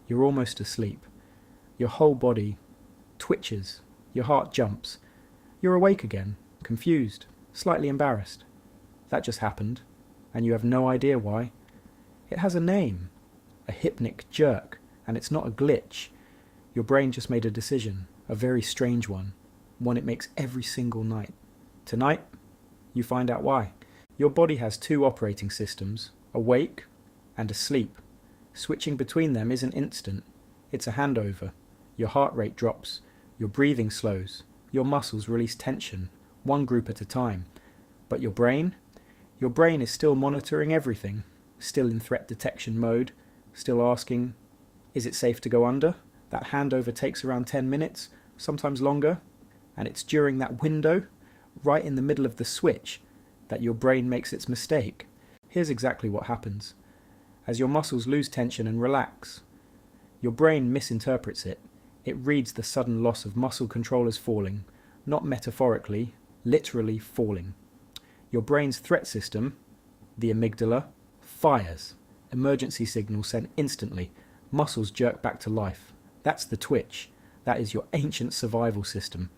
You're almost asleep. Your whole body twitches. Your heart jumps. You're awake again, confused, slightly embarrassed. That just happened, and you have no idea why. It has a name, a hypnic jerk, and it's not a glitch. Your brain just made a decision, a very strange one it makes every single night. Tonight, you find out why. Your body has two operating systems, awake and asleep. Switching between them isn't instant. It's a handover. Your heart rate drops, your breathing slows, your muscles release tension, one group at a time. But your brain is still monitoring everything, still in threat detection mode, still asking, is it safe to go under? That handover takes around 10 minutes, sometimes longer, and it's during that window, right in the middle of the switch, that your brain makes its mistake. Here's exactly what happens. As your muscles lose tension and relax, your brain misinterprets it. It reads the sudden loss of muscle control as falling, not metaphorically, literally falling. Your brain's threat system, the amygdala, fires. Emergency signals sent instantly. Muscles jerk back to life. That's the twitch. That is your ancient survival system,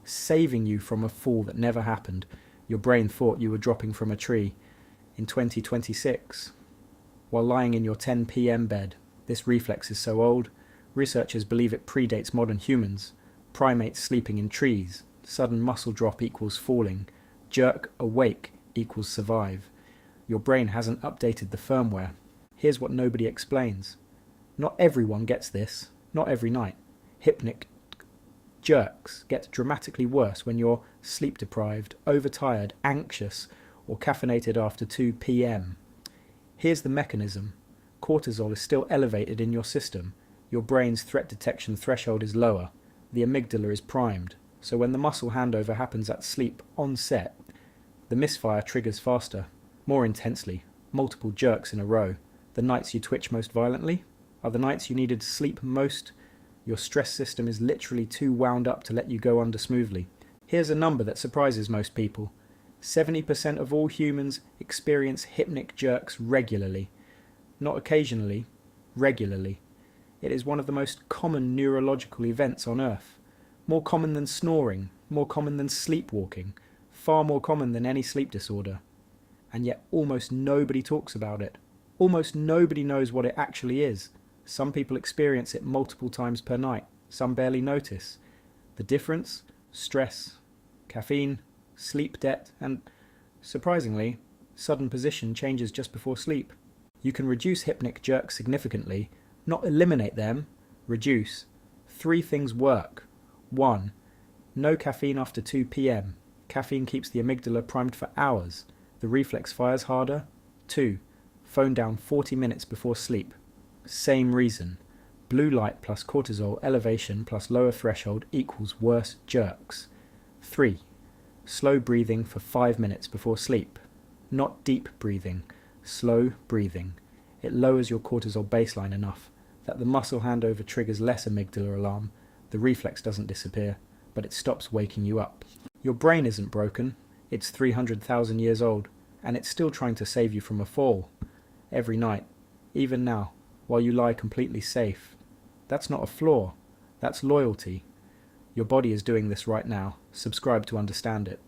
saving you from a fall that never happened. Your brain thought you were dropping from a tree. In 2026, while lying in your 10 p.m. bed, this reflex is so old, researchers believe it predates modern humans. Primates sleeping in trees. Sudden muscle drop equals falling. Jerk awake equals survive. Your brain hasn't updated the firmware. Here's what nobody explains. Not everyone gets this, not every night. Hypnic jerks get dramatically worse when you're sleep-deprived, overtired, anxious, or caffeinated after 2 p.m. Here's the mechanism. Cortisol is still elevated in your system. Your brain's threat detection threshold is lower. The amygdala is primed. So when the muscle handover happens at sleep onset, the misfire triggers faster, more intensely, multiple jerks in a row. The nights you twitch most violently are the nights you needed to sleep most. Your stress system is literally too wound up to let you go under smoothly. Here's a number that surprises most people. 70% of all humans experience hypnic jerks regularly. Not occasionally, regularly. It is one of the most common neurological events on Earth. More common than snoring, more common than sleepwalking, far more common than any sleep disorder. And yet almost nobody talks about it. Almost nobody knows what it actually is. Some people experience it multiple times per night. Some barely notice. The difference? Stress, caffeine, sleep debt, and, surprisingly, sudden position changes just before sleep. You can reduce hypnic jerks significantly, not eliminate them, reduce. 3 things work. 1. No caffeine after 2 p.m. Caffeine keeps the amygdala primed for hours. The reflex fires harder. 2. Phone down 40 minutes before sleep. Same reason. Blue light plus cortisol elevation plus lower threshold equals worse jerks. 3. Slow breathing for 5 minutes before sleep. Not deep breathing, slow breathing. It lowers your cortisol baseline enough that the muscle handover triggers less amygdala alarm. The reflex doesn't disappear, but it stops waking you up. Your brain isn't broken. It's 300,000 years old, and it's still trying to save you from a fall. Every night, even now, while you lie completely safe. That's not a flaw. That's loyalty. Your body is doing this right now. Subscribe to understand it.